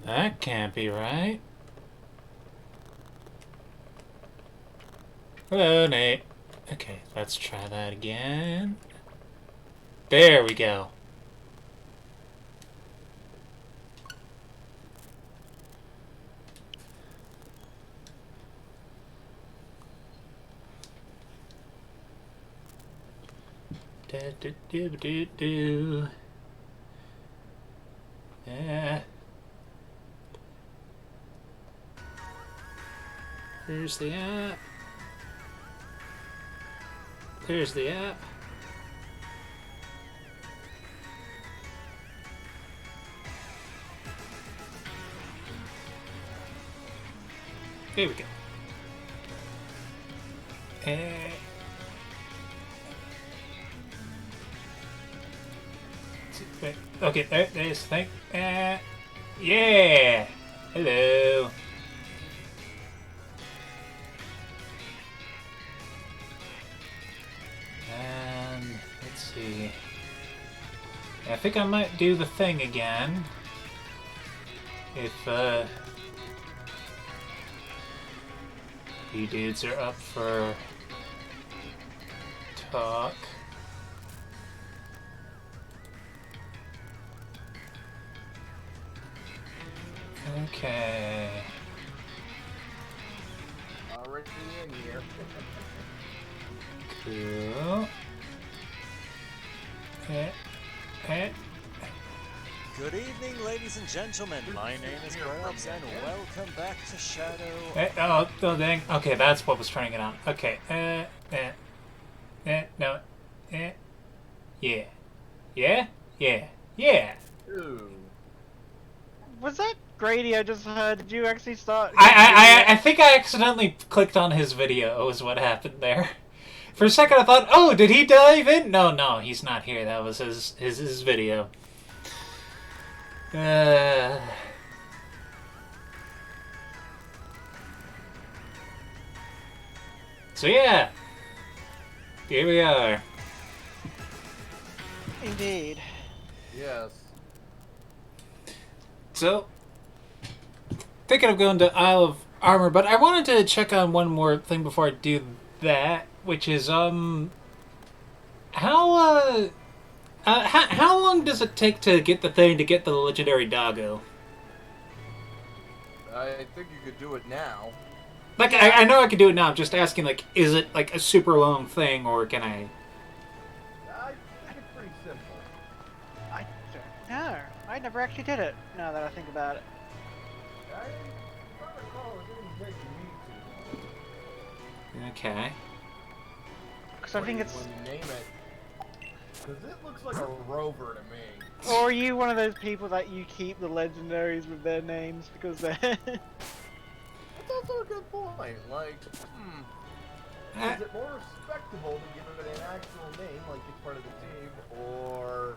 That can't be right. Hello, Nate. Okay, let's try that again. There we go. Do. Yeah. Here's the app. There's the app. There we go. Wait, okay, there's the thing. Yeah! Hello. And let's see. I think I might do the thing again. If, you dudes are up for talk. Okay. Already in here. Cool. Good evening, ladies and gentlemen. My name is Grubs, and welcome back to Shadow. Oh, dang. Okay, that's what was turning it on. Okay. No. Yeah. Yeah? Yeah. Yeah. Ooh. Was that Grady I just heard? Did you actually start? I think I accidentally clicked on his video is what happened there. For a second I thought, oh, did he dive in? No, he's not here. That was his video. So yeah. Here we are. Indeed. Yes. So, thinking of going to Isle of Armor, but I wanted to check on one more thing before I do that, which is how long does it take to get the thing to get the legendary doggo? I think you could do it now. Like I know I can do it now. I'm just asking, like, is it like a super long thing, or can I? I think it's pretty simple. I never actually did it. Now that I think about it. I don't recall it didn't take you to. Okay. Because I think it's. When you name it. Because it looks like a rover to me. Or are you one of those people that you keep the legendaries with their names because they're. That's also a good point. Like, is it more respectable to give it an actual name, like it's part of the team, or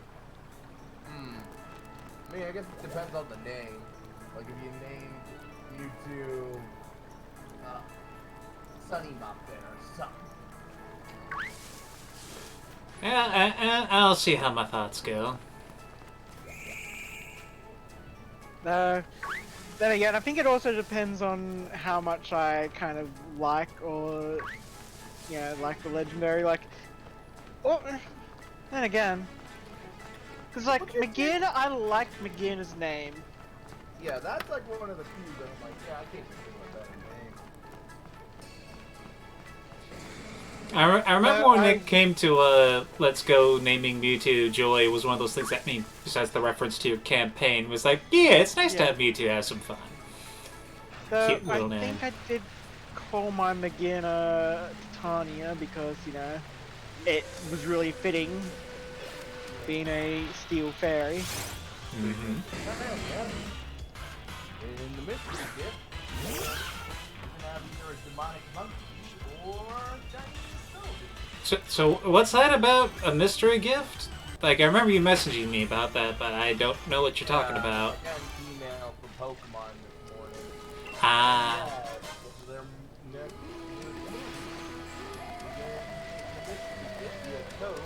I mean, I guess it depends on the name. Like, if you name Mewtwo Sunny Muffin or something. Yeah, I'll see how my thoughts go. No. Then again, I think it also depends on how much I kind of like or, like the legendary. Like, or then again, because like McGinn, I like McGinn's name. Yeah, that's like one of the few that I'm like, yeah, I can't just give it a better name. I remember when it came to Let's Go naming Mewtwo, Joy was one of those things that, besides the reference to your campaign, was like, yeah, it's nice to have Mewtwo have some fun. So Cute little I name. think I did call my McGinn Titania because, it was really fitting being a steel fairy. Mm-hmm. In the mystery gift, you can have either a demonic monkey or a Chinese soldier. So what's that about? A mystery gift? Like, I remember you messaging me about that, but I don't know what you're talking about. I got an email from Pokemon this morning. Ah. Their next code.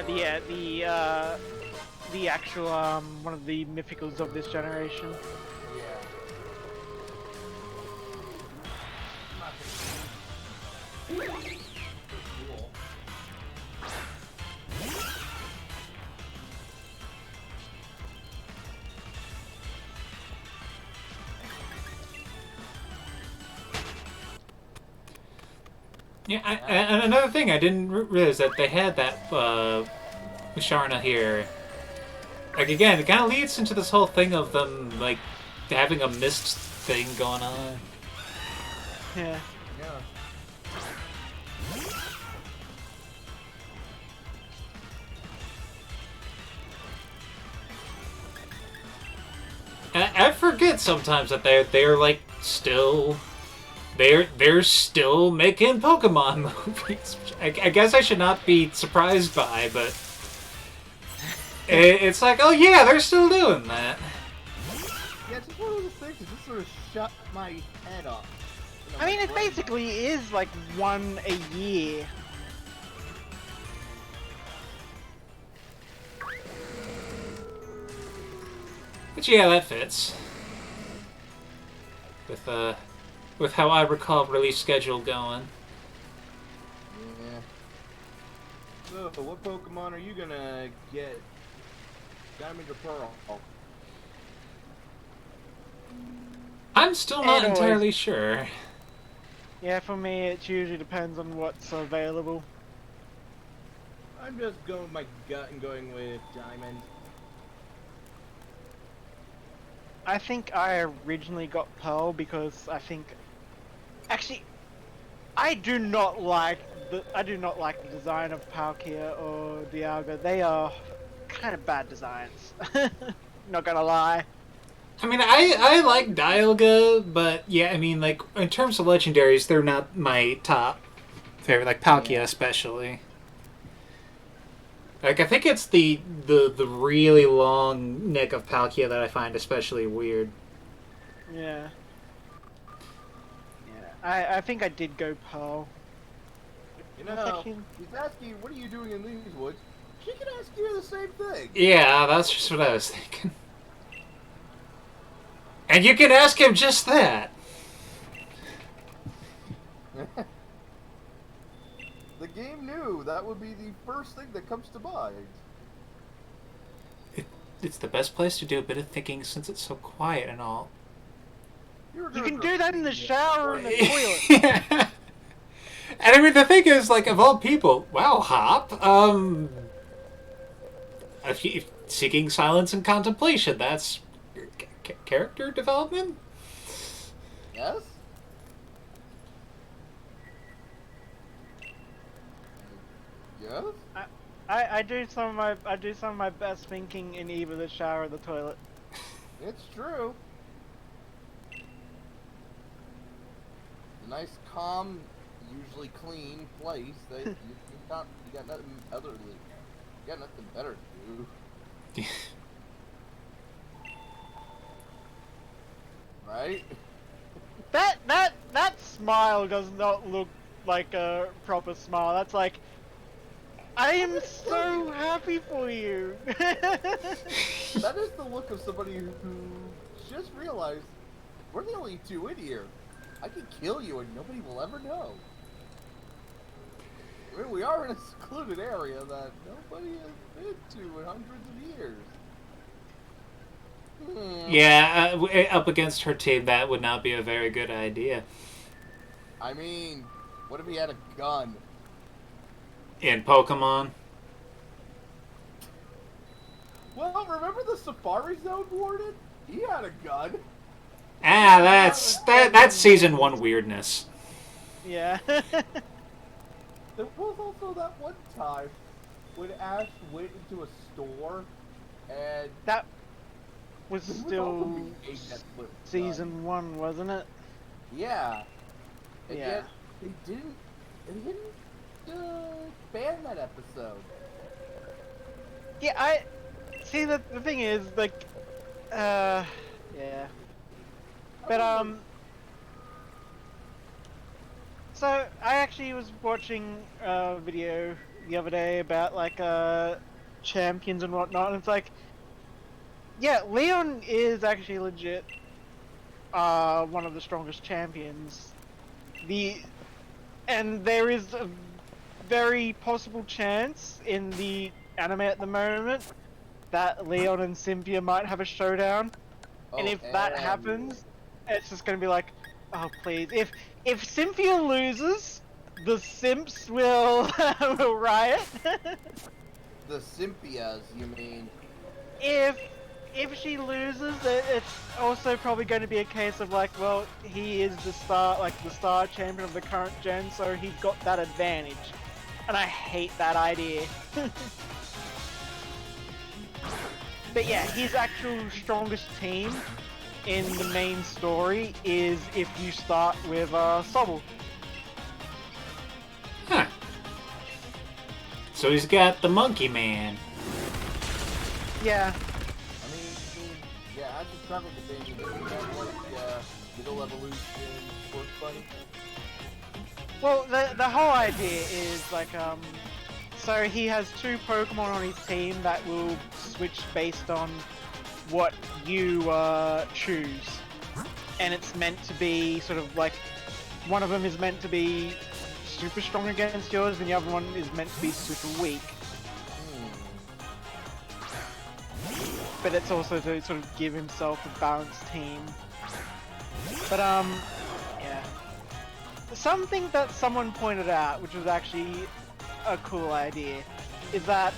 the actual one of the mythicals of this generation. Yeah. I'm not gonna- Cool. Yeah, and another thing I didn't realize that they had that Sharna here. Like again, it kind of leads into this whole thing of them like having a mist thing going on. Yeah. Yeah. I forget sometimes that they're like still they're still making Pokemon movies. I guess I should not be surprised by, but it's like, oh yeah, they're still doing that. Yeah, it's just one of those things that just sort of shut my head up. You know, I mean, my it brain. basically is like one a year. But yeah, that fits with how I recall release schedule going. Yeah. So, what Pokemon are you gonna get? Diamond or Pearl? I'm still not And always- entirely sure. Yeah, for me, it usually depends on what's available. I'm just going with my gut and going with Diamond. I think I originally got Pearl because I think, actually, I do not like the design of Palkia or Dialga. They are kind of bad designs. Not gonna lie. I mean, I like Dialga, but yeah, I mean, like in terms of legendaries, they're not my top favorite. Like Palkia, Yeah. especially. Like I think it's the really long neck of Palkia that I find especially weird. Yeah. Yeah. I think I did go Pearl. You know, Section. he's asking, what are you doing in these woods? She can ask you the same thing. Yeah, that's just what I was thinking. And you can ask him just that. The game knew that would be the first thing that comes to mind. It's the best place to do a bit of thinking since it's so quiet and all. You You can do that in the shower or in the toilet. Yeah. And I mean, the thing is, like, of all people, wow, Hop, if seeking silence and contemplation, that's character development? Yes? Yes? I do some of my best thinking in either the shower or the toilet. It's true. A nice, calm, usually clean place that you got nothing other than you got nothing better to do, right? That smile does not look like a proper smile. That's like, I am so happy for you. That is the look of somebody who just realized we're the only two in here. I can kill you and nobody will ever know. I mean, we are in a secluded area that nobody has been to in hundreds of years. Yeah, up against her team, that would not be a very good idea. I mean, what if he had a gun? In Pokemon? Well, remember the Safari Zone warden? He had a gun. Ah, that's season 1 weirdness. Yeah. There was also that one time when Ash went into a store and That was there was also still being aimed at Flip's gun. season 1, wasn't it? Yeah. And Yeah. yet they didn't ban that episode. Yeah, I see. The thing is, like, yeah. But so I actually was watching a video the other day about like champions and whatnot, and it's like, yeah, Leon is actually legit one of the strongest champions. And there is a very possible chance in the anime at the moment that Leon and Cynthia might have a showdown. And if that happens, it's just gonna be like, oh please. If Cynthia loses, the simps will will riot. The Cynthias, you mean? If she loses, it's also probably going to be a case of like, well, he is the star champion of the current gen, so he's got that advantage. And I hate that idea. But yeah, his actual strongest team in the main story is if you start with Sobble. Huh. So he's got the Monkey Man. Yeah. I mean, yeah, I'm just trying to debate like middle evolution, Squirt Bunny. Well, the whole idea is like so he has two Pokemon on his team that will switch based on what you choose, and it's meant to be sort of like one of them is meant to be super strong against yours, and the other one is meant to be super weak. But it's also to sort of give himself a balanced team. But yeah. Something that someone pointed out, which was actually a cool idea, is that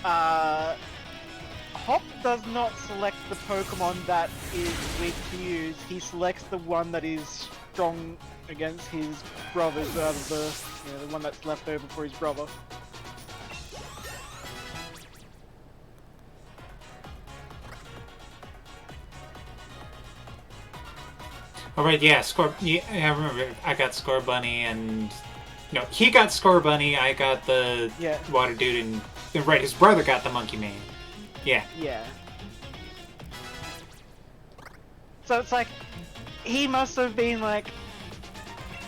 Hop does not select the Pokemon that is weak to use. He selects the one that is strong against his brothers out of the one that's left over for his brother. Alright, yeah, I remember I got Scorbunny and... No, he got Scorbunny, I got the Water Dude, and right, his brother got the Monkey Man. Yeah. Yeah. So it's like, he must have been like,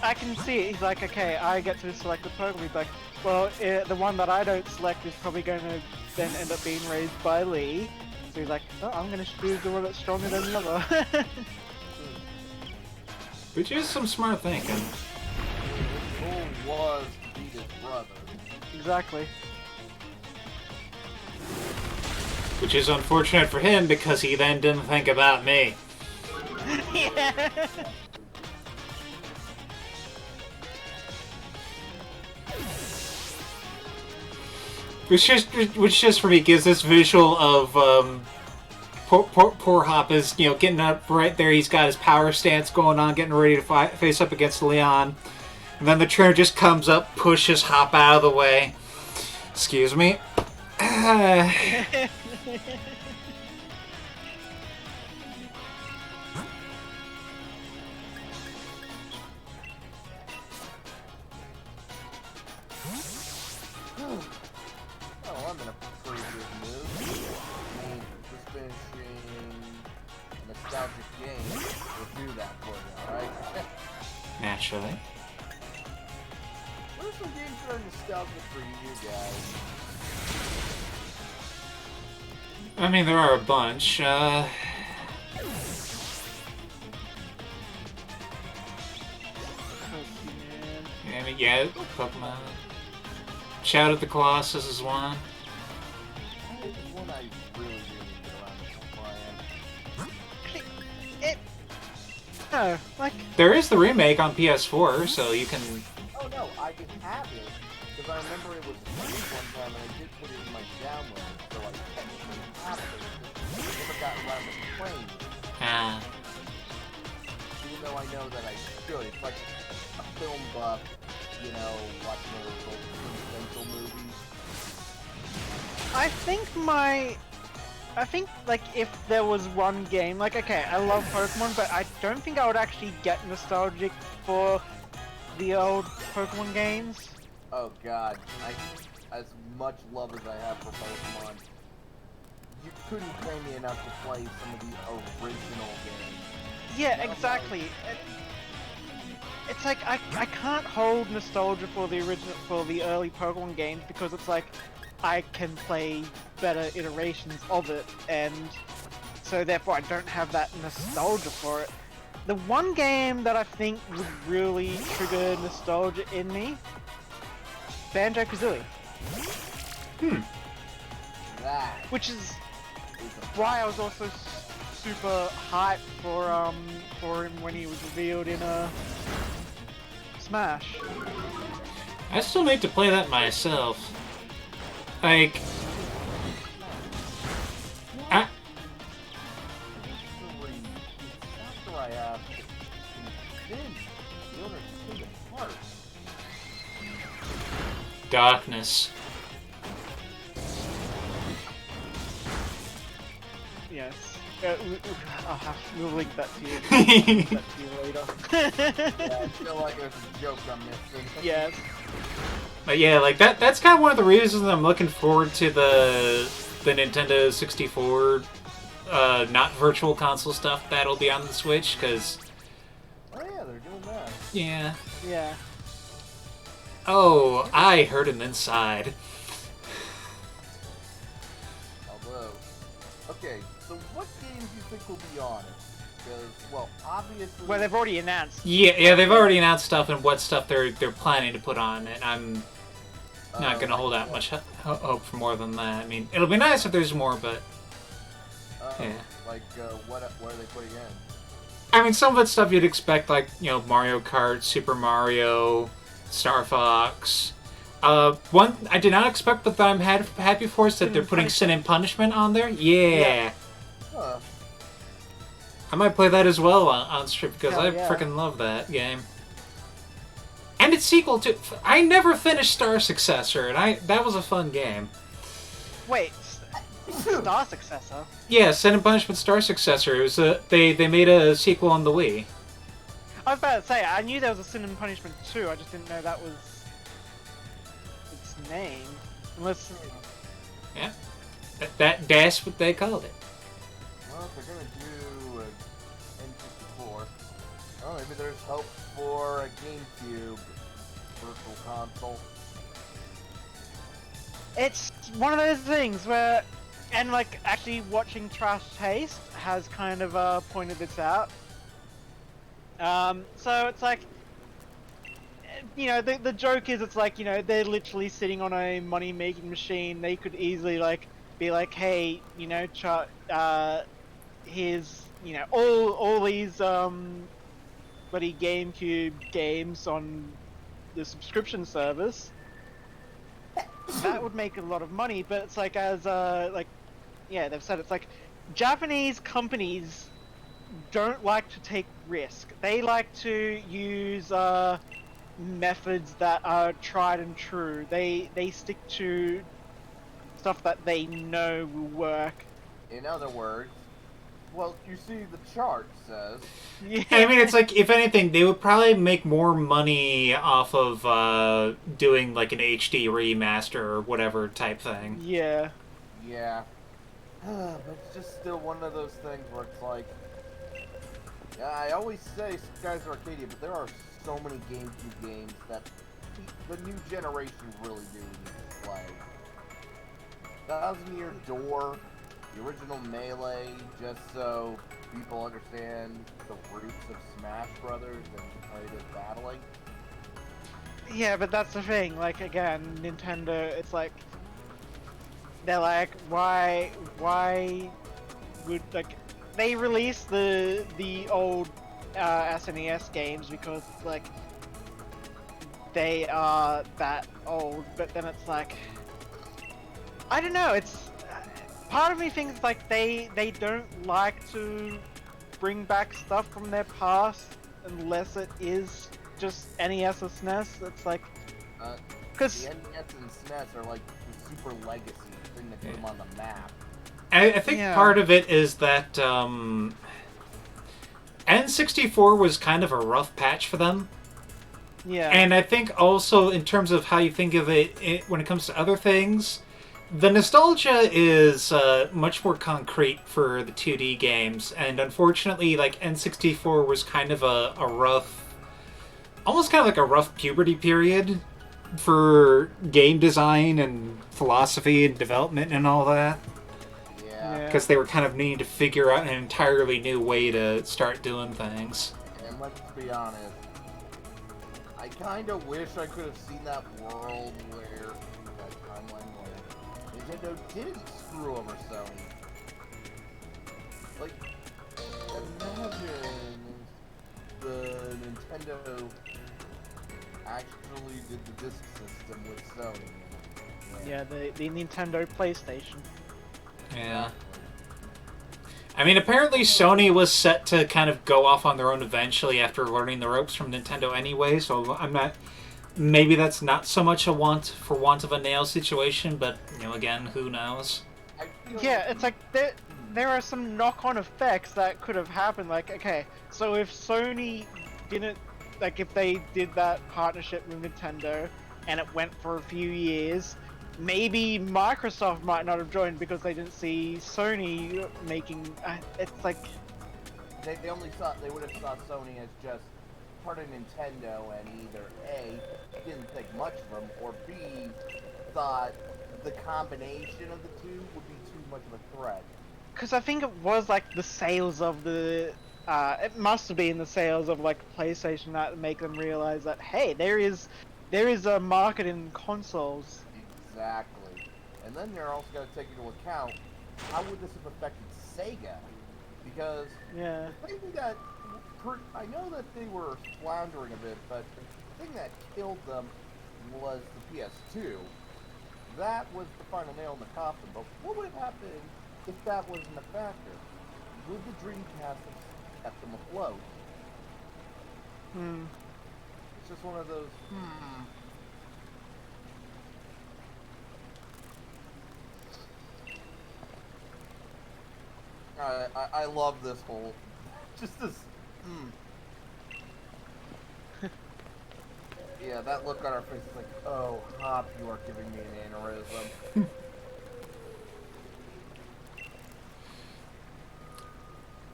I can see it, he's like, okay, I get to select the Pokemon, he's like, well, the one that I don't select is probably going to then end up being raised by Lee. So he's like, oh, I'm going to choose the one that's stronger than the other. Which is some smart thinking. His goal was to beat his brother. Exactly. Which is unfortunate for him because he then didn't think about me. Yeah. Which just for me gives this visual of poor Hop is getting up right there. He's got his power stance going on, getting ready to face up against Leon, and then the trainer just comes up, pushes Hop out of the way. Excuse me. Oh, I'm in a pretty good mood. I mean, just finishing a nostalgic game will do that for you, alright? Naturally. What are some games that are nostalgic for you guys? I mean, there are a bunch. Yeah, Pokemon. Shadow of the Colossus is one. That is one I really get around to playing. No, like... There is the remake on PS4, so you can... Oh no, I can have it, because I remember it was free one time and I did put it in my download, so I technically have it. I never got around to playing it. Ah. Even though I know that I should. It's like a film buff, watching one of those old quintessential movies. I think, like, if there was one game, like, okay, I love Pokemon, but I don't think I would actually get nostalgic for the old Pokemon games. Oh god, as much love as I have for Pokemon, you couldn't pay me enough to play some of the original games. Yeah, exactly. it's like I can't hold nostalgia for the early Pokemon games because it's like I can play better iterations of it, and so therefore I don't have that nostalgia for it. The one game that I think would really trigger nostalgia in me, Banjo-Kazooie. That Which is is a why I was also super hyped for him when he was revealed in Smash. I still need to play that myself. Like, I, after I asked, then the owner stayed apart. darkness. Yes. We'll link that to you. That to you later. Yeah, I feel like there's a joke I'm missing. Yes. But yeah, like that's kind of one of the reasons I'm looking forward to the Nintendo 64 not virtual console stuff that'll be on the Switch, because Oh yeah, they're doing that. yeah. Yeah. Oh, I heard him inside. Although, okay, so what games do you think will be on it? Because, well, obviously... Well, they've already announced. Yeah, they've already announced stuff and what stuff they're planning to put on it. I'm not gonna hold out much hope for more than that. I mean, it'll be nice if there's more, but yeah. Like, what are they putting in? I mean, some of it's stuff you'd expect, like, you know, Mario Kart, Super Mario, Star Fox. One I did not expect, but that I'm happy for is that they're putting Sin and Punishment on there. Yeah. Huh. I might play that as well on stream because Hell I yeah. freaking love that game. And its sequel to... I never finished Star Successor, and that was a fun game. Wait, Star Successor? Yeah, Sin and Punishment Star Successor. It was they made a sequel on the Wii. I was about to say, I knew there was a Sin and Punishment 2, I just didn't know that was its name. Unless... Yeah. That's what they called it. Well, if they're gonna do an N64, well, maybe there's hope for a GameCube virtual console. It's one of those things where... And, like, actually watching Trash Taste has kind of pointed this out. So it's like... You know, the joke is, it's like, you know, they're literally sitting on a money-making machine. They could easily, like, be like, hey, you know, here's, you know, all these, bloody GameCube games on the subscription service. That would make a lot of money, but it's like, as, like, yeah, they've said, it's like, Japanese companies don't like to take risk. They like to use, methods that are tried and true. They stick to stuff that they know will work. In other words, well, you see, the chart says... Yeah. I mean, it's like, if anything, they would probably make more money off of doing, like, an HD remaster or whatever type thing. Yeah. Yeah. But it's just still one of those things where it's like... Yeah, I always say Skies Arcadia, but there are so many GameCube games that the new generation really do need to play. Thousand Year Door, the original Melee, just so people understand the roots of Smash Brothers and competitive battling. Yeah, but that's the thing, like, again, Nintendo, it's like, they're like, why would, like, they released the old SNES games because, like, they are that old, but then it's like, I don't know, it's, part of me thinks, like, they don't like to bring back stuff from their past unless it is just NES or SNES. It's like, because The NES and SNES are like the super legacy thing that put them on the map. I think Yeah. part of it is that N64 was kind of a rough patch for them. yeah, And I think also in terms of how you think of it when it comes to other things, the nostalgia is much more concrete for the 2D games. And unfortunately, like, N64 was kind of a rough almost kind of like a rough puberty period for game design and philosophy and development and all that. Yeah. Because they were kind of needing to figure out an entirely new way to start doing things. And let's be honest, I kind of wish I could have seen that world where that timeline where Nintendo didn't screw over Sony. Like, imagine the Nintendo actually did the disc system with Sony. Yeah, the Nintendo PlayStation. Yeah. I mean, apparently Sony was set to kind of go off on their own eventually after learning the ropes from Nintendo anyway, so I'm not... Maybe that's not so much a want of a nail situation, but, you know, again, who knows? Yeah, it's like there are some knock-on effects that could have happened. Like, okay, so if Sony didn't, like, if they did that partnership with Nintendo and it went for a few years, maybe Microsoft might not have joined because they didn't see Sony making. It's like they would have saw Sony as just part of Nintendo, and either A, didn't think much of them, or B, thought the combination of the two would be too much of a threat. because I think it was like the sales of the. It must have been the sales of like PlayStation that make them realize that hey, there is a market in consoles. Exactly. And then you're also going to take into account how would this have affected Sega? Because Yeah. the thing that I know that they were floundering a bit, but the thing that killed them was the PS2. That was the final nail in the coffin. But what would have happened if that wasn't a factor? Would the Dreamcast have kept them afloat? Hmm. It's just one of those. I love this whole, just this. Yeah, that look on our face is like, oh, Hop, you are giving me an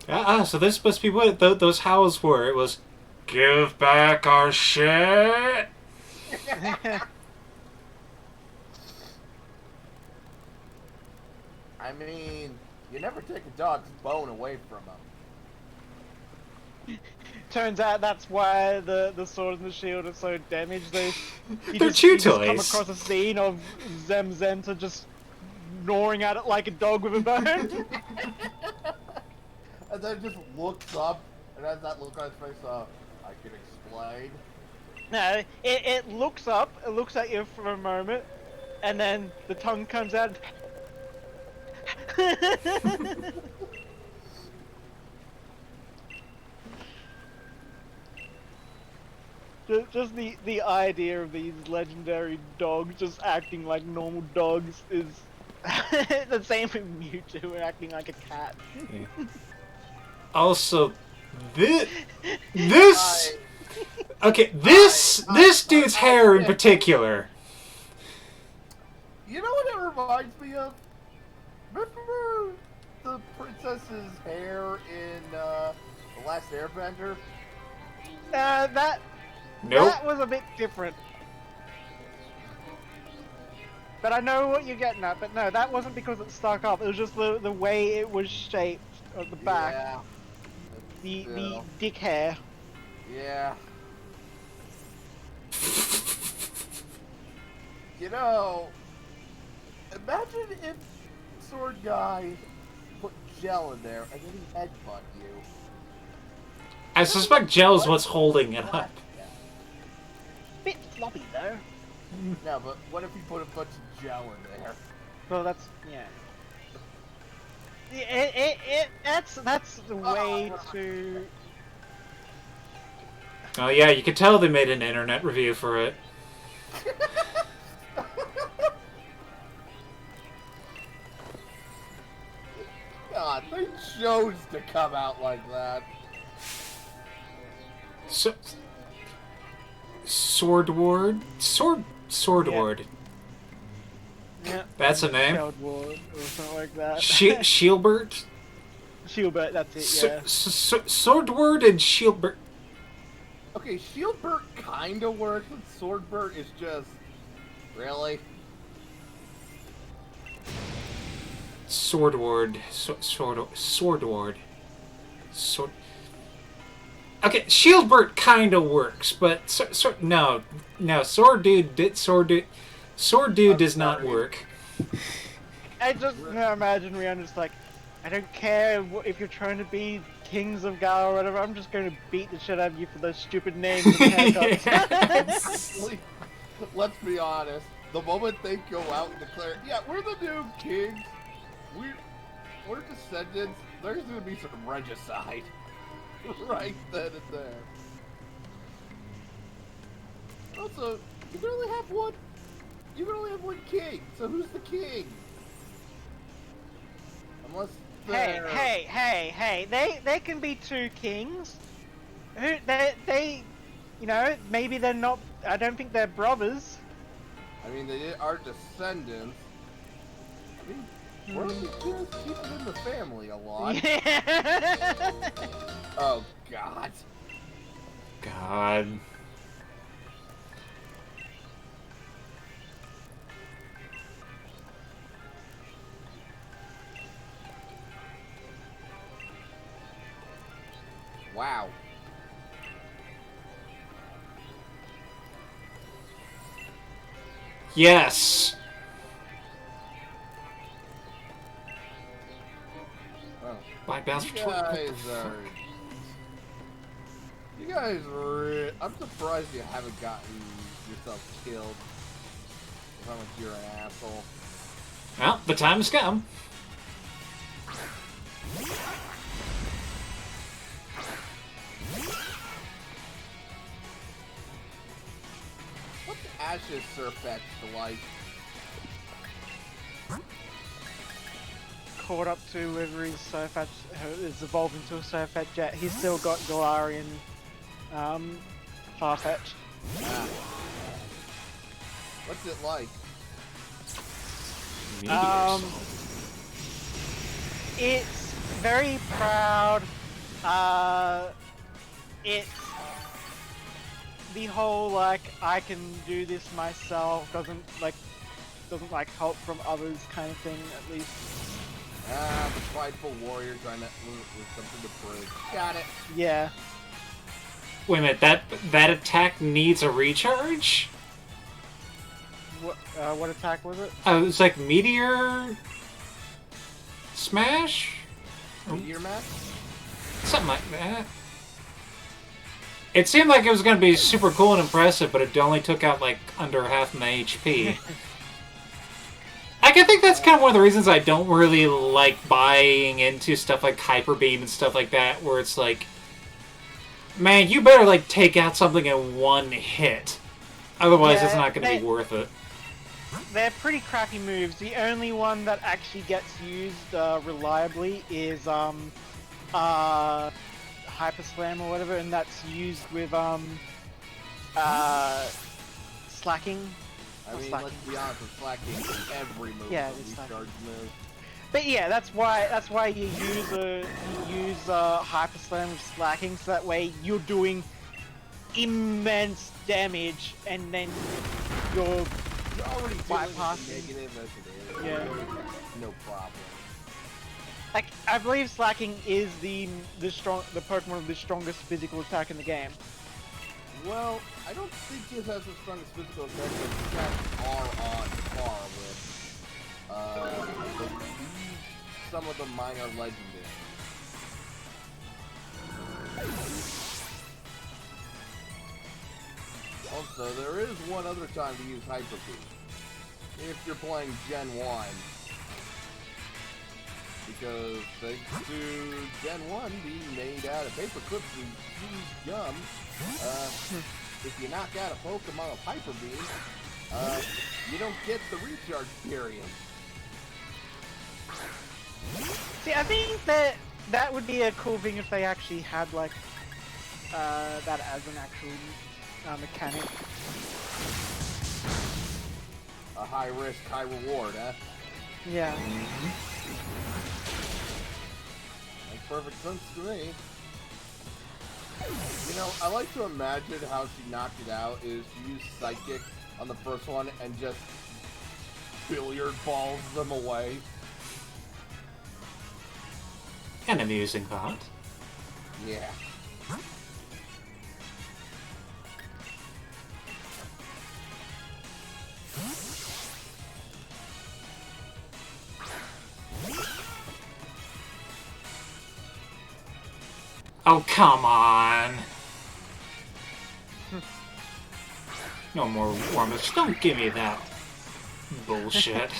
aneurysm. So this is supposed to be what those howls were. It was, give back our shit! I mean, you never take a dog's bone away from him. Turns out that's why the sword and the shield are so damaged. They're You chew just come toys. across a scene of Zenta just gnawing at it like a dog with a bone. And then just looks up and has that look on his face, I can explain. No, it looks up, it looks at you for a moment, and then the tongue comes out. Just the idea of these legendary dogs just acting like normal dogs is the same with Mewtwo acting like a cat. Yeah. Also, this okay, this dude's hair in particular. You know what it reminds me of? Remember the princess's hair in The Last Airbender? Nope. That was a bit different. But I know what you're getting at, but no, that wasn't because it stuck up, it was just the way it was shaped at the back. Yeah. The dick hair. Yeah. You know, imagine if Sword Guy put gel in there and then he headbutt you. I suspect gel's what's holding it up. Bit floppy though. No, but what if he put a bunch of gel in there? Well, that's yeah. That's way too. Oh yeah, you could tell they made an internet review for it. God, they chose to come out like that. So, Swordward? Swordward. Yeah. That's a name? Ward or something like that. Shielbert? Shieldbert, that's it, yeah. Swordward and Shielbert. Okay, shield burst kinda works, but sword burst is just... Really? Sword ward. Sword ward. Sword... Okay, shield burst kinda works, but no. No, sword dude I'm does not sorry. work. I just imagine Rihanna just like, I don't care if you're trying to be kings of Gal or whatever, I'm just going to beat the shit out of you for those stupid names and haircuts. Yes. Let's be honest. The moment they go out and declare, yeah, we're the new kings, we're descendants, there's gonna be some regicide. Right then and there. Also, you can only have one. You can only have one king. So who's the king? Unless they're... Hey, they can be two kings. They, you know, maybe they're not, I don't think they're brothers. I mean, they are descendants. I mean, we're just keep it in the family a lot. Yeah. Oh, God. God. Wow. Yes. Oh. Black bounce for 20. You guys are... I'm surprised you haven't gotten yourself killed. How much you're an asshole. Well, the time has come. What's Ash's Surfetch like? Caught up to whether his Surfetch is evolved into a Surfetch yet. He's still got Galarian Farfetch. Ah. What's it like? It's very proud. It's the whole like I can do this myself doesn't help from others kind of thing at least. Ah, the prideful warrior trying to with something to prove. Got it. Yeah. Wait a minute, that attack needs a recharge? What attack was it? Oh, it was like Meteor Smash? Meteor match? Something like that. It seemed like it was going to be super cool and impressive, but it only took out like under half my HP. I think that's kind of one of the reasons I don't really like buying into stuff like Hyper Beam and stuff like that, where it's like, man, you better like take out something in one hit. Otherwise, it's not going to be worth it. They're pretty crappy moves. The only one that actually gets used reliably is Hyper Slam or whatever, and that's used with slacking. I mean, let's be honest, with slacking every move Yeah, is a recharge move. But yeah, that's why you use Hyper Slam with slacking, so that way you're doing immense damage, and then you're already bypassing. Negative as it is. Yeah. No problem. Like I believe slacking is the Pokemon with the strongest physical attack in the game. Well, I don't think this has the strongest physical attack, but you guys are on par with I believe some of the minor legendaries. Also, there is one other time to use Hyper Beam. If you're playing Gen 1. Because thanks to Gen 1 being made out of paper clips and chewed gum, if you knock out a Pokemon with Hyper Beam, you don't get the recharge period. See, I think that would be a cool thing if they actually had like that as an actual mechanic. A high risk, high reward, eh? Yeah. Makes perfect sense to me. You know, I like to imagine how she knocked it out is she used Psychic on the first one and just billiard balls them away. An amusing thought. Yeah. Oh, come on! No more warmers. Don't give me that bullshit.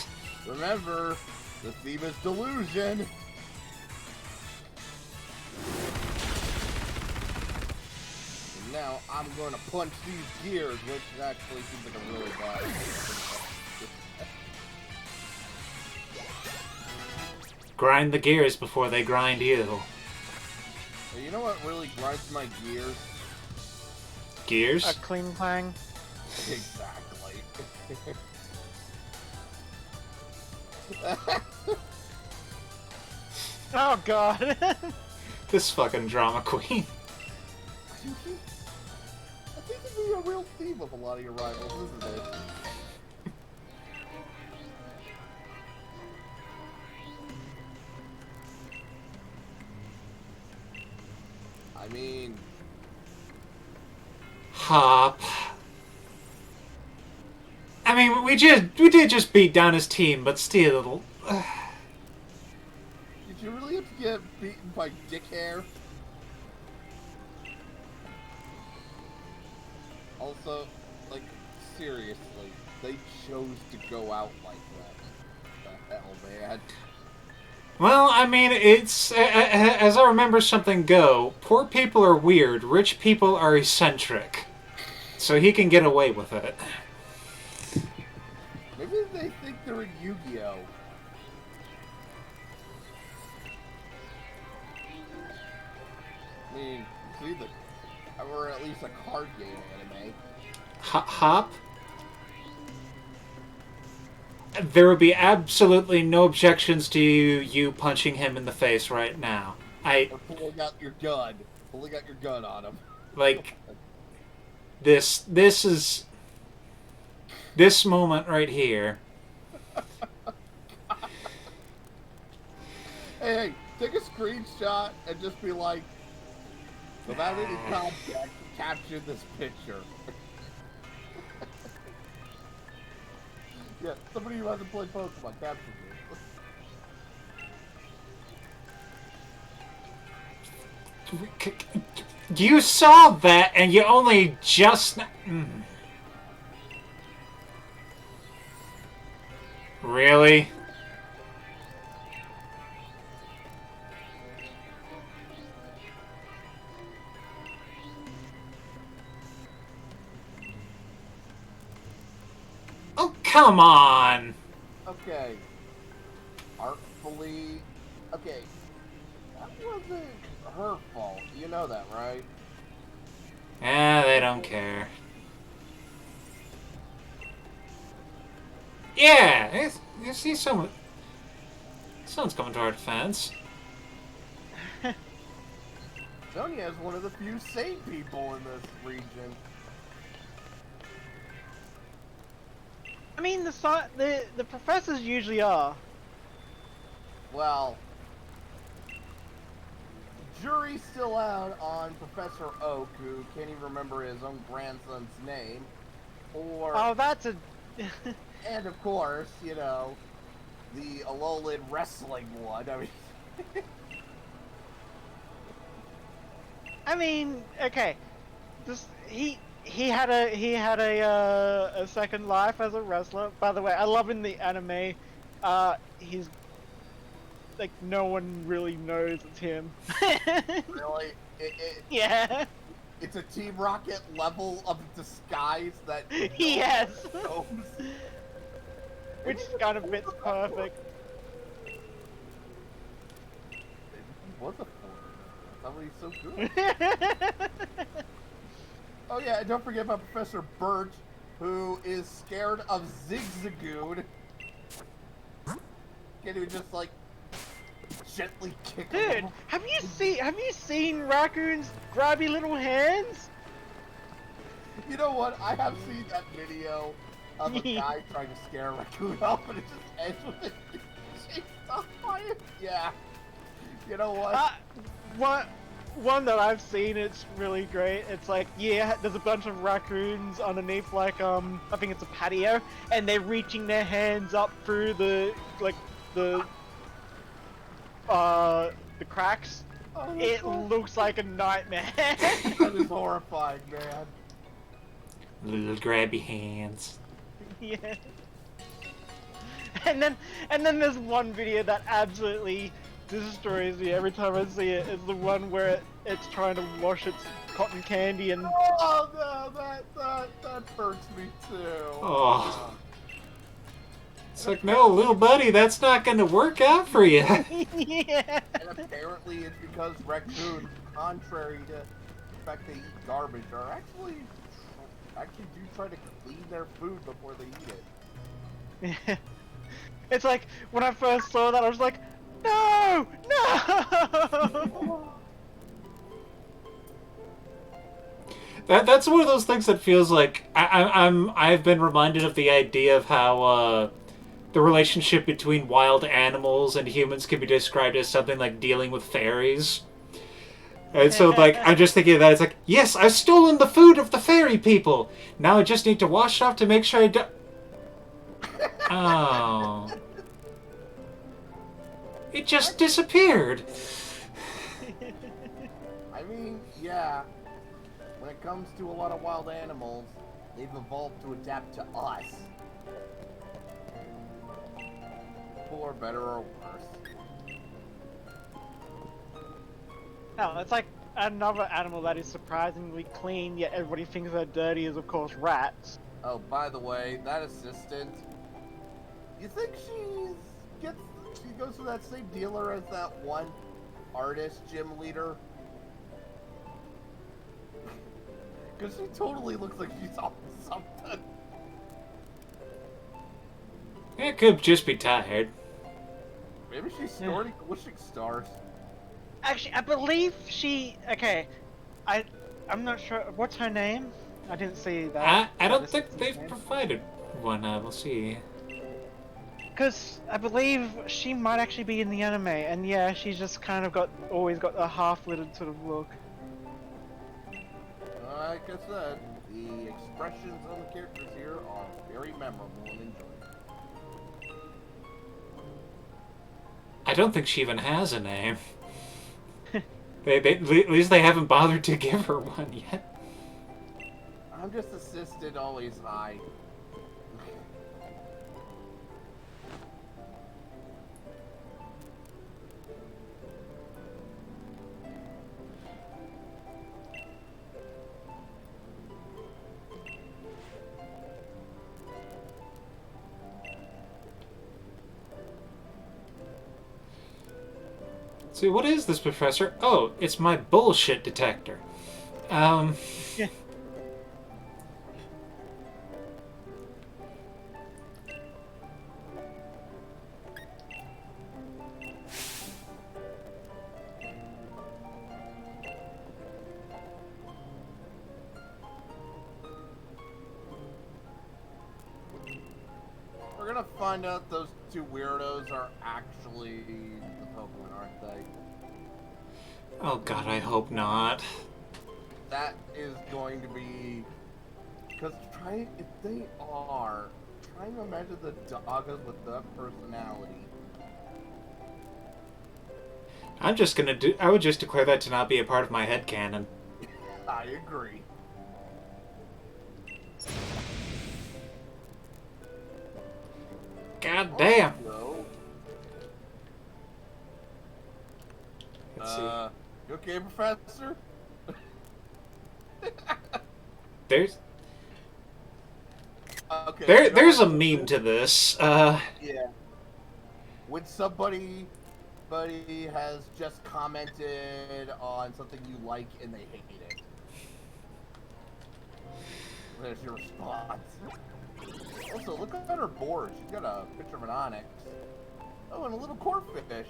Remember, the theme is delusion. And now I'm going to punch these gears, which actually seems like a really bad idea. Grind the gears before they grind you. You know what really grinds my gears? Gears? A clean clang. Exactly. Oh god. This fucking drama queen. I think it'd be a real theme of a lot of your rivals, isn't it? I mean, Hop. I mean, we did just beat down his team, but still. did you really have to get beaten by dick hair? Also, like, seriously, they chose to go out like that. What the hell, man? Well, I mean, it's as I remember something go. Poor people are weird. Rich people are eccentric. So he can get away with it. Maybe they think they're in Yu-Gi-Oh! I mean, see or at least a card game anime. Hop. There would be absolutely no objections to you punching him in the face right now. Or pulling out your gun. Pulling out your gun on him. Like, this is... This moment right here. Hey, take a screenshot and just be like, without any context, capture this picture. Yeah, somebody who hasn't played Pokemon, capture this. You saw that and you only just... Really? Oh, come on! Okay. Artfully... Okay. That wasn't her fault. You know that, right? Yeah, they don't care. Yeah! You see someone's coming to our defense. Sonya is one of the few sane people in this region. I mean, the professors usually are. Well, jury's still out on Professor Oak, who can't even remember his own grandson's name, or Oh, that's a. and of course, you know, the Alolan wrestling one. I mean, I mean, okay, this he had a second life as a wrestler. By the way, I love in the anime, he's like no one really knows it's him. really, Yeah. it's a Team Rocket level of disguise that Yes. knows. Which kind of fits perfect. He was a foreigner. That's why he's so good. Oh yeah, and don't forget about Professor Birch, who is scared of Zigzagoon. Can't even just like gently kick Dude, them. have you seen raccoons grabby little hands? You know what? I have seen that video of a guy trying to scare a raccoon off, and it just ends with it chased off by it. Yeah. You know what? One that I've seen, it's really great. It's like, yeah, there's a bunch of raccoons underneath, like, I think it's a patio, and they're reaching their hands up through the cracks. Oh, It horrifying. looks like a nightmare. That is horrifying, man. Little grabby hands. Yeah. And then there's one video that absolutely destroys me every time I see it. It's the one where it's trying to wash its cotton candy and... Oh no, that hurts me too. Oh. It's like, no, little buddy, that's not going to work out for you. Yeah. And apparently it's because raccoons, contrary to the fact they eat garbage, are actually do try to clean their food before they eat it. Yeah. It's like, when I first saw that, I was like, no! No! That's one of those things that feels like I've been reminded of the idea of how the relationship between wild animals and humans can be described as something like dealing with fairies. And so, like, I'm just thinking of that. It's like, yes, I've stolen the food of the fairy people. Now I just need to wash it off to make sure I don't... Oh. It just disappeared. I mean, yeah. When it comes to a lot of wild animals, they've evolved to adapt to us. For better or worse. No, it's like another animal that is surprisingly clean, yet everybody thinks they're dirty, is of course rats. Oh, by the way, that assistant, you think she goes to that same dealer as that one artist gym leader? Because she totally looks like she's on something. It could just be tired. Maybe she's snorting wishing stars. Actually, I believe she... Okay, I'm not sure... What's her name? I didn't see that. I don't think they've provided one. We'll see. Because I believe she might actually be in the anime, and yeah, she's just kind of always got a half-littered sort of look. Like I said, the expressions on the characters here are very memorable and enjoyable. I don't think she even has a name. At least they haven't bothered to give her one yet. I'm just assisted, always high. See, what is this, Professor? Oh, it's my bullshit detector. Yeah. We're gonna find out those two weirdos are actually the Pokemon, aren't they? Oh god, I hope not. That is going to be... Because if they are, try and imagine the doggas with that personality. I would just declare that to not be a part of my headcanon. I agree. God damn. Also, Let's see. you okay, Professor? There's Okay. there's a meme to this. Yeah. When somebody has just commented on something you like and they hate it. There's your response. Also, look at her board. She's got a picture of an onyx. Oh, and a little corphish.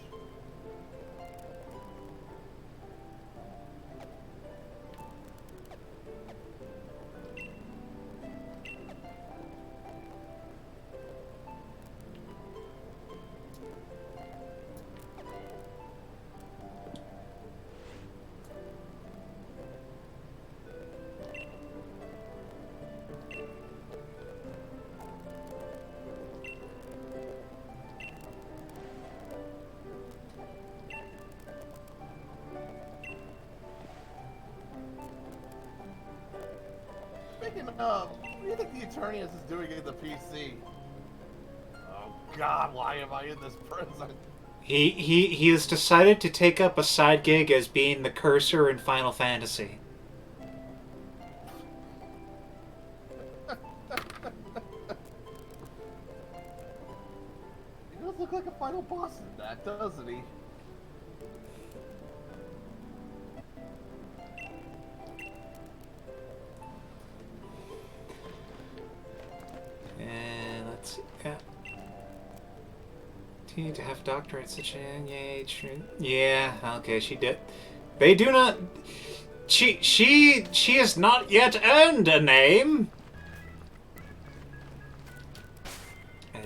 Speaking of, what do you think the Eternius is doing in the PC? Oh God, why am I in this prison? He has decided to take up a side gig as being the cursor in Final Fantasy. He does look like a final boss in that, doesn't he? And let's see. Yeah. Do you need to have doctorate such a age? Yeah. Okay, she did. They do not. She has not yet earned a name. You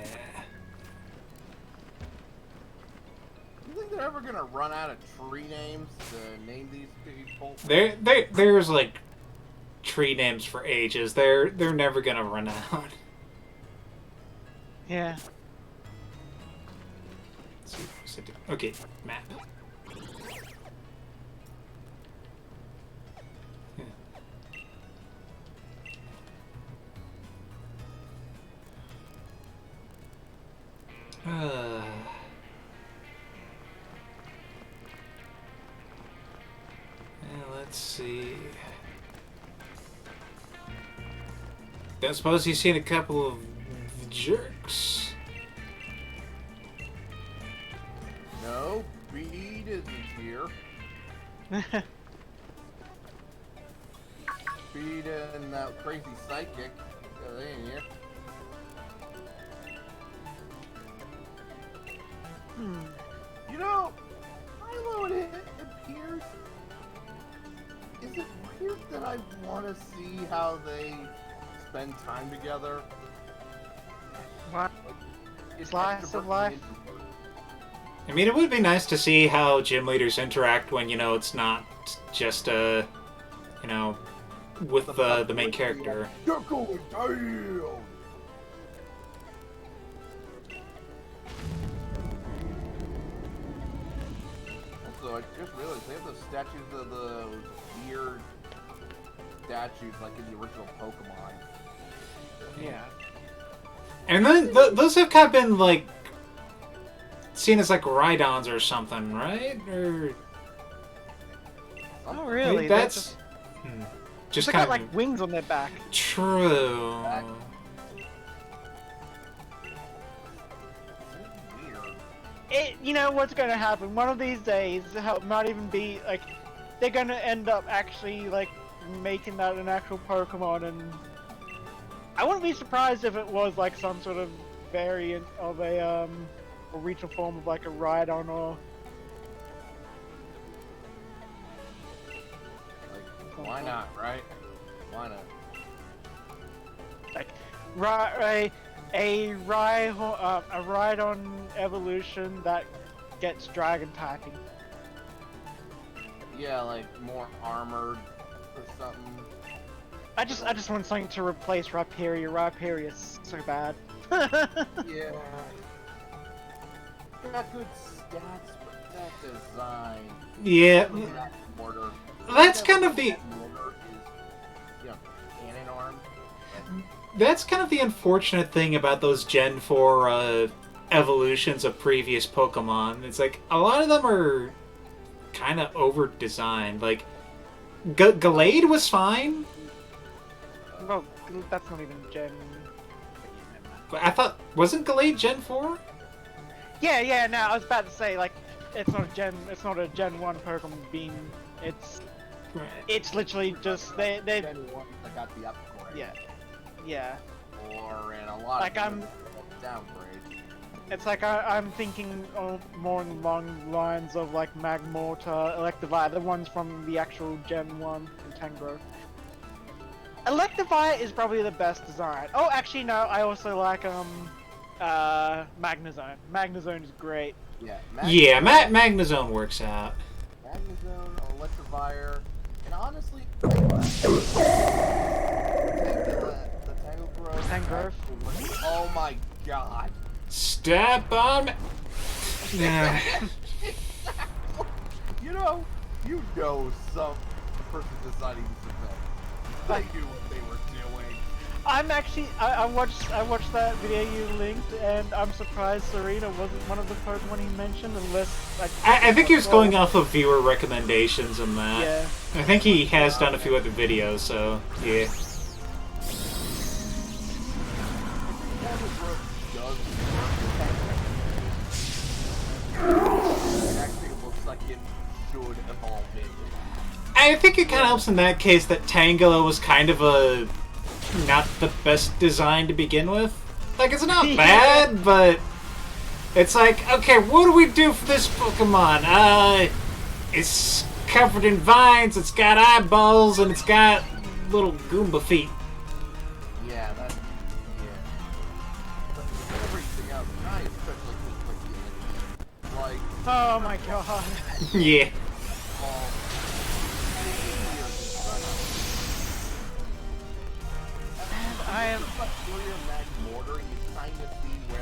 think they're ever gonna run out of tree names to name these people? There's like tree names for ages. They're never gonna run out. Yeah. Let's see. Okay, map. Yeah. Let's see. I suppose you've seen a couple of jerks. No, Bead isn't here. Bead and that crazy psychic. Yeah, they ain't here. You know, Milo, it appears. Is it weird that I want to see how they spend time together? What? It's Slice of life. I mean, it would be nice to see how gym leaders interact when, you know, it's not just, you know, with the main character. You're going down! Also, I just realized they have those statues of the weird statues like in the original Pokemon. Yeah. And then those have kind of been, like, seen as, like, Rhydons or something, right? Or... Oh, really? Like, that's... Just Just they got, kind of... like, wings on their back. True. You know what's going to happen? One of these days, it might even be, like, they're going to end up actually, like, making that an actual Pokemon, and I wouldn't be surprised if it was, like, some sort of variant of a regional form of, like, a Rhydon or... Like, why not, right? Why not? Like, a Rhydon evolution that gets Dragon typing. Yeah, like more armored or something. I just want something to replace Rhyperior. Rhyperior is so bad. Yeah. Got good stats, but that design. Yeah. That mortar. That's kind of the... That mortar is, you know, cannon arm. That's kind of the unfortunate thing about those Gen 4 evolutions of previous Pokemon. It's like, a lot of them are kind of over-designed. Like, Gallade was fine. Well, that's not even Gen... I thought... Wasn't Gallade Gen 4? Yeah, no, I was about to say, like, it's not a Gen 1 Pokemon being... It's literally just... They... Gen 1 that got the upgrade. Yeah. Or in a lot Like, of downgrade. It's like I'm thinking more along the lines of like Magmortar, Electivire, the ones from the actual Gen 1 and Tangrowth. Electivire is probably the best design. Oh, actually no, I also like Magnezone. Magnezone is great. Yeah, Magnezone works out. Magnezone, Electivire, and honestly, Tangrowth. Oh my god. Step on me. Yeah. You know some person deciding to submit. they knew what they were doing. I'm actually, I watched that video you linked, and I'm surprised Serena wasn't one of the Pokemon he mentioned, unless like. I think he was going off of viewer recommendations and that. Yeah. I think he has done a few other videos, so yeah. Actually, it looks like it should evolve into. I think it kind of helps in that case that Tangela was kind of a not the best design to begin with. Like, it's not bad, but it's like, okay, what do we do for this Pokemon? It's covered in vines, it's got eyeballs, and it's got little Goomba feet. Yeah, that's But everything else, I especially just like Oh my god. Yeah. I am. But Warrior Mag Mortar, you kind of see where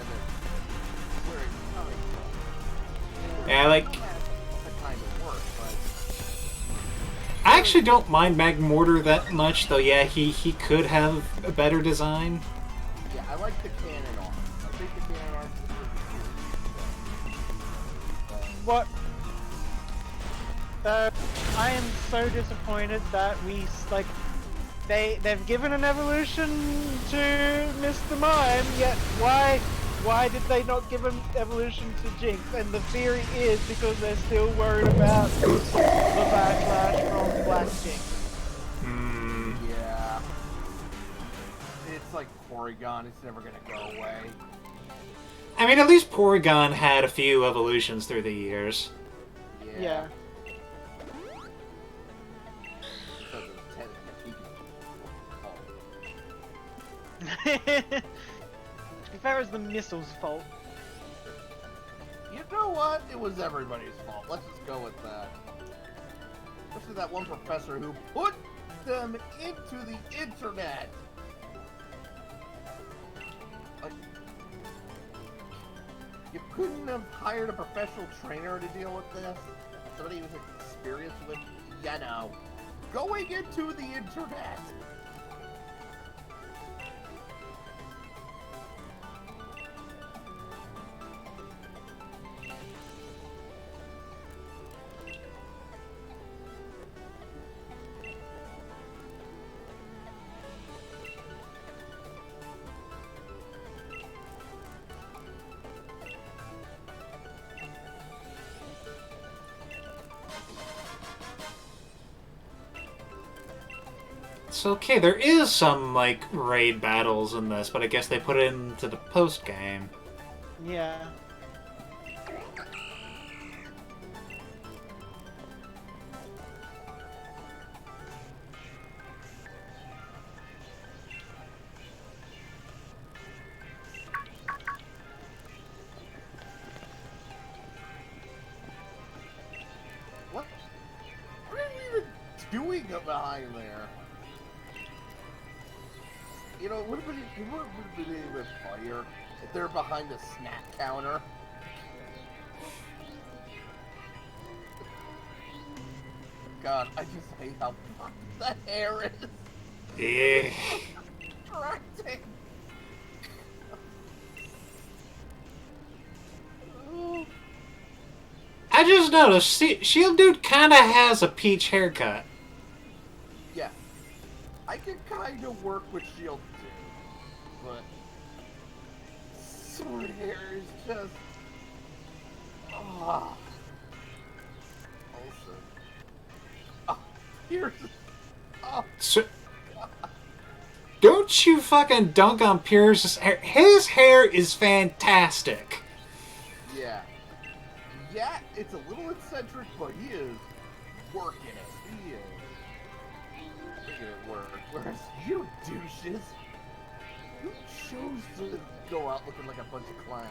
it's coming from. Yeah, like, That kind of work, but I actually don't mind Magmortar that much, though. Yeah, he could have a better design. yeah, I like the cannon arm. I think the cannon arm is really cool. What? I am so disappointed that they've given an evolution to Mr. Mime, yet why did they not give an evolution to Jinx? And the theory is because they're still worried about the backlash from Black Jinx. Yeah. It's like Porygon, it's never gonna go away. I mean, at least Porygon had a few evolutions through the years. Yeah. To be fair, it's the missile's fault. You know what? It was everybody's fault. Let's just go with that. Especially that one professor who put them into the internet. Like, you couldn't have hired a professional trainer to deal with this? Somebody who's experienced with, you know, going into the internet. It's okay, there is some, like, raid battles in this, but I guess they put it into the post-game. Yeah. What? What are you even doing up behind there? You know, it would have been even funnier if they're behind the snack counter. God, I just hate how fucked the hair is. Yeah. Distracting. I just noticed, Shield Dude kind of has a peach haircut. Yeah. I can kind of work with Shield too, but Sword hair is just... Ah. Also... Oh, here's... Oh. So, don't you fucking dunk on Pierce's hair. His hair is fantastic. Yeah. Yeah, it's a little eccentric, but he is working it. He is making it work. Whereas you douches, you chose to go out looking like a bunch of clowns.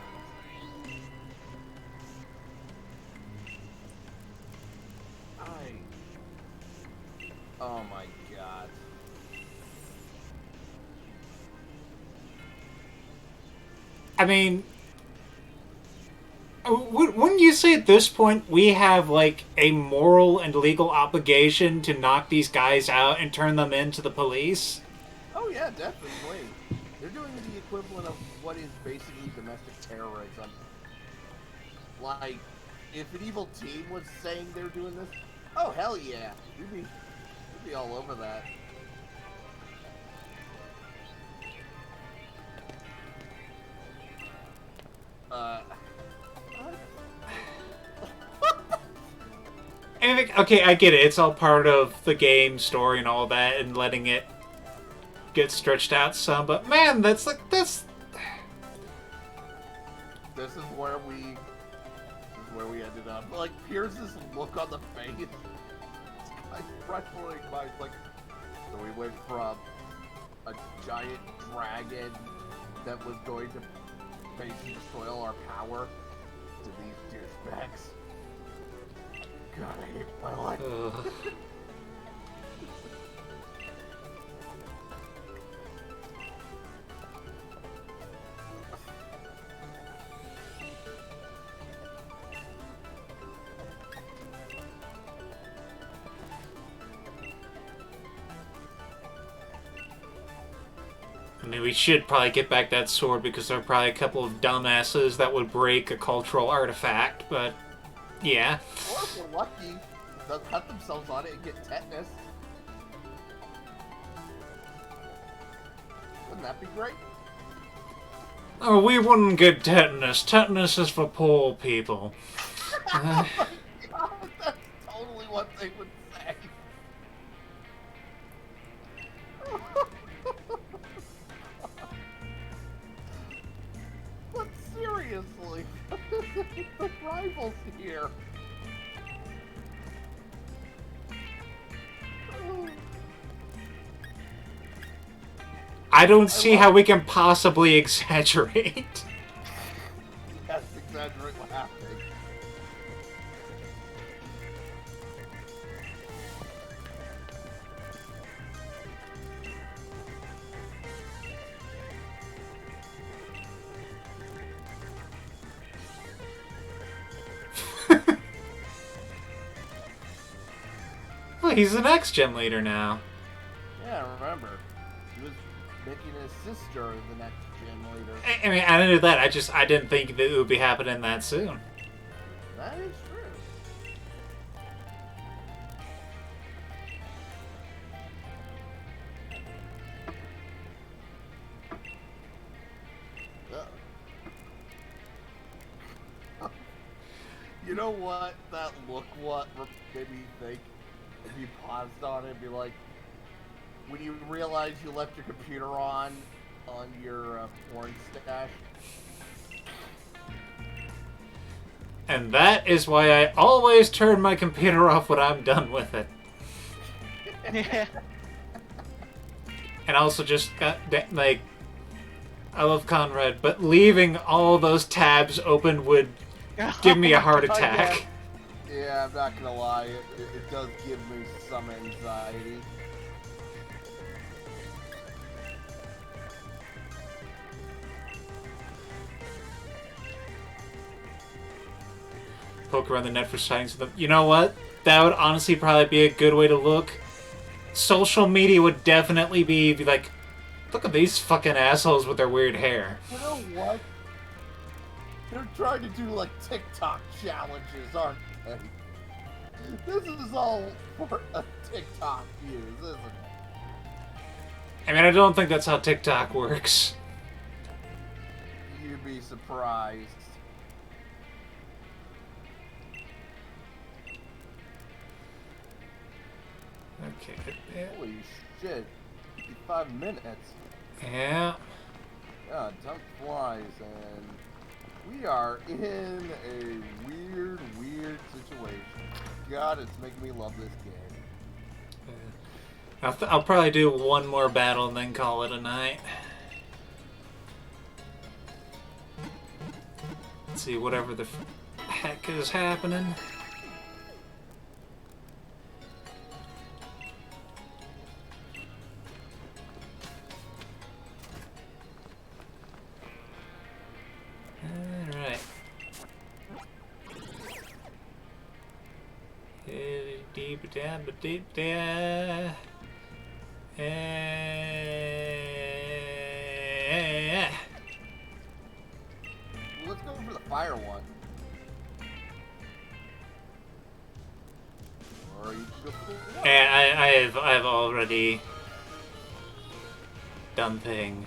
Oh my god. I mean, Wouldn't you say at this point we have, like, a moral and legal obligation to knock these guys out and turn them into the police? Oh yeah, definitely. They're doing the equivalent of what is basically domestic terrorism. Like, if an evil team was saying they're doing this, oh hell yeah, we'd be all over that. Uh. And okay, I get it. It's all part of the game story and all that, and letting it get stretched out some. But man, that's. This is where we ended up. Like Pierce's look on the face. I wrestling my like. So we went from a giant dragon that was going to basically destroy all our power to these douchebags. God, I hate my life. I mean, we should probably get back that sword because there are probably a couple of dumbasses that would break a cultural artifact, but yeah. Or if we're lucky, they'll cut themselves on it and get tetanus. Wouldn't that be great? Oh, we wouldn't get tetanus. Tetanus is for poor people. Oh my God, that's totally what they would say. But seriously, the rivals here. I don't see how we can possibly exaggerate. Yes, exaggerate laughing. Well, he's the next gym leader now. Yeah, remember. He was making his sister the next gym leader. I mean, I knew that. I didn't think that it would be happening that soon. That is true. You know what? That look what made me think. If you paused on it, be like, when you realize you left your computer on your porn stash. And that is why I always turn my computer off when I'm done with it. Yeah. And also just got, like, I love Conrad, but leaving all those tabs open would give me a heart Oh my God, attack. Yeah, I'm not gonna lie, it does give me some anxiety. Poke around the net for sightings of them. You know what? That would honestly probably be a good way to look. Social media would definitely be like, look at these fucking assholes with their weird hair. You know what? They're trying to do like TikTok challenges, aren't they? This is all for a TikTok views, isn't it? I mean, I don't think that's how TikTok works. You'd be surprised. Okay. Holy shit. 55 minutes. Yeah. Yeah, time flies, and we are in a weird, weird situation. God, it's making me love this game. I'll probably do one more battle and then call it a night. Let's see, whatever the heck is happening. Alright. Deep down, but deep down. Let's go for the fire one. Or you can go for the water. I've already done thing.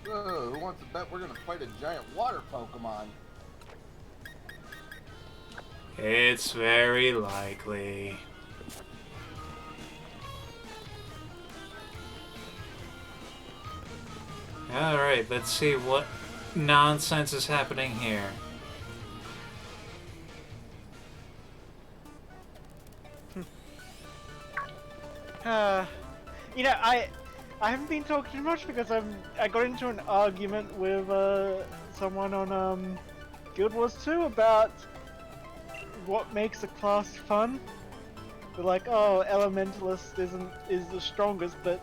Who wants to bet we're gonna fight a giant water Pokemon? It's very likely. Alright, let's see what nonsense is happening here. You know, I haven't been talking too much because I got into an argument with someone on Guild Wars 2 about what makes a class fun. They're like, oh, Elementalist is the strongest, but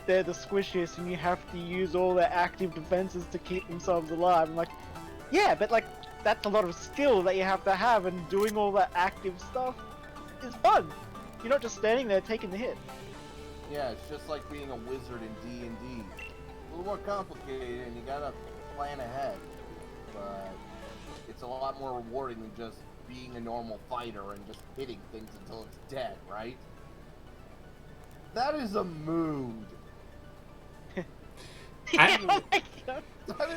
they're the squishiest, and you have to use all their active defenses to keep themselves alive. I'm like, yeah, but like that's a lot of skill that you have to have, and doing all that active stuff is fun. You're not just standing there taking the hit. Yeah, it's just like being a wizard in D&D. A little more complicated, and you gotta plan ahead. But it's a lot more rewarding than just being a normal fighter and just hitting things until it's dead, right? That is a mood. That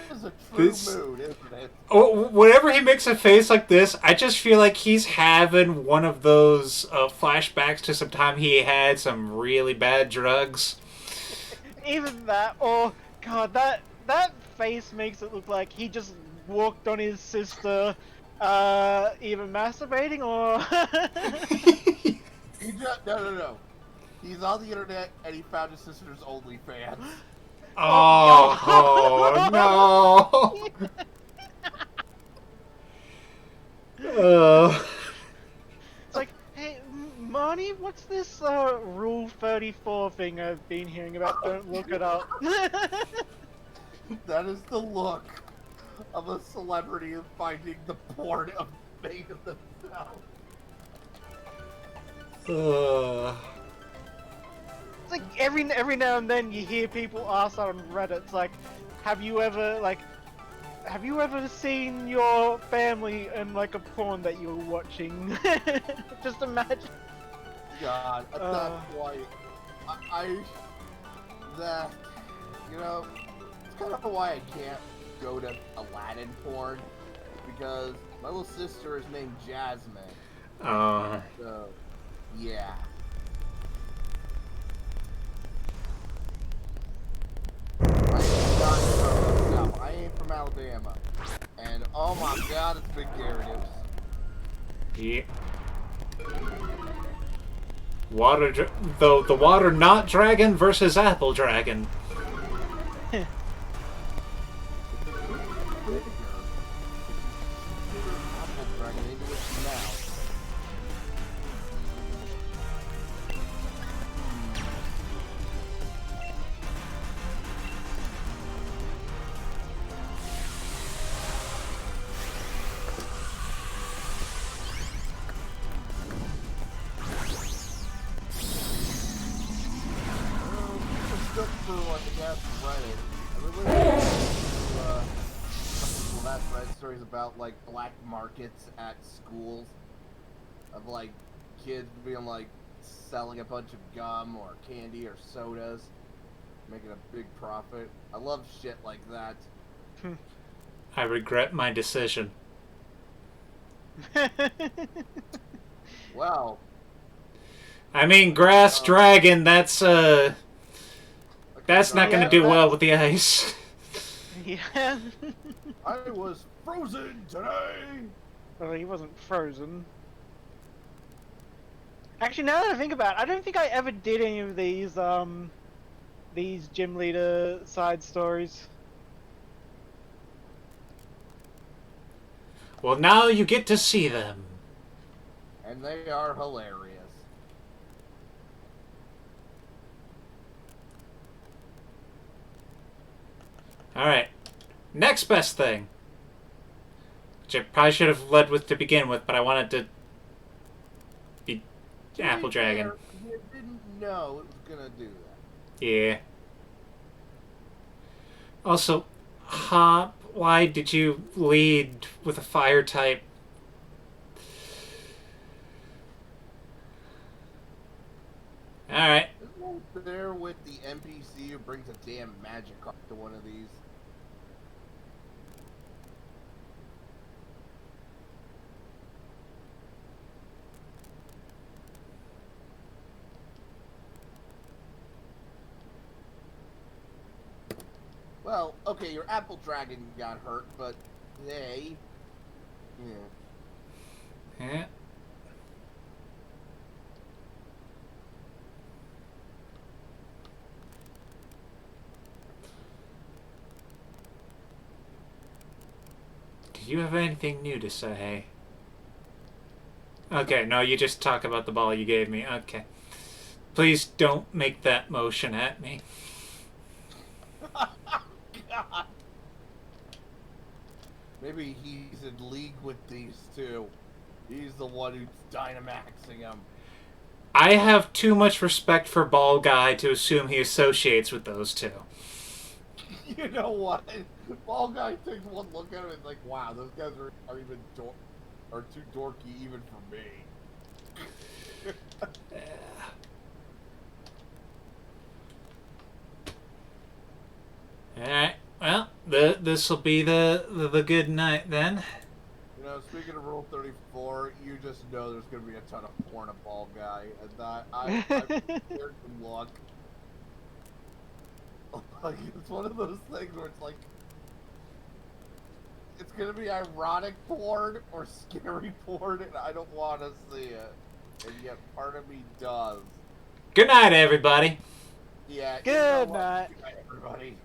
is a true mood, isn't it? Oh, whenever he makes a face like this, I just feel like he's having one of those flashbacks to some time he had some really bad drugs. Even that, or God, that face makes it look like he just walked on his sister, either masturbating or. He just, no. He's on the internet and he found his sister's OnlyFans. Oh, no! It's like, hey, Marnie, what's this Rule 34 thing I've been hearing about? Don't look it up. That is the look of a celebrity finding the porn of made of themselves. It's like every now and then you hear people ask on Reddit, it's like, have you ever seen your family in like a porn that you were watching? Just imagine. God, at that point, you know, it's kind of why I can't go to Aladdin porn, because my little sister is named Jasmine. So, yeah. I ain't from Alabama. And oh my God, it's big narratives. Yeah. The water not dragon versus apple dragon. Stories about like black markets at schools of like kids being like selling a bunch of gum or candy or sodas, making a big profit. I love shit like that. I regret my decision. Well, I mean, grass dragon, that's not gonna do well with the ice. Yeah. I was frozen today. Well, he wasn't frozen. Actually, now that I think about it, I don't think I ever did any of these gym leader side stories. Well, now you get to see them. And they are hilarious. Alright. Next best thing. Which I probably should have led with to begin with, but I wanted to be Apple Dragon. You didn't know it was gonna do that. Yeah. Also, Hop, why did you lead with a fire type? Alright. Isn't there with the NPC who brings a damn magic card to one of these? Well, okay, your Apple Dragon got hurt, but hey. Yeah. Yeah. Do you have anything new to say? Okay, no, you just talk about the ball you gave me. Okay. Please don't make that motion at me. God. Maybe he's in league with these two. He's the one who's Dynamaxing them. I have too much respect for Ball Guy to assume he associates with those two. You know what? Ball Guy takes one look at him and is like, wow, those guys are even are too dorky even for me. Alright, well, this will be the good night then. You know, speaking of Rule 34, you just know there's going to be a ton of porn of Ball Guy, and I'm scared to look. Like, it's one of those things where it's like, it's going to be ironic porn or scary porn, and I don't want to see it. And yet part of me does. Good night, everybody. Yeah. Good night. Good night, everybody.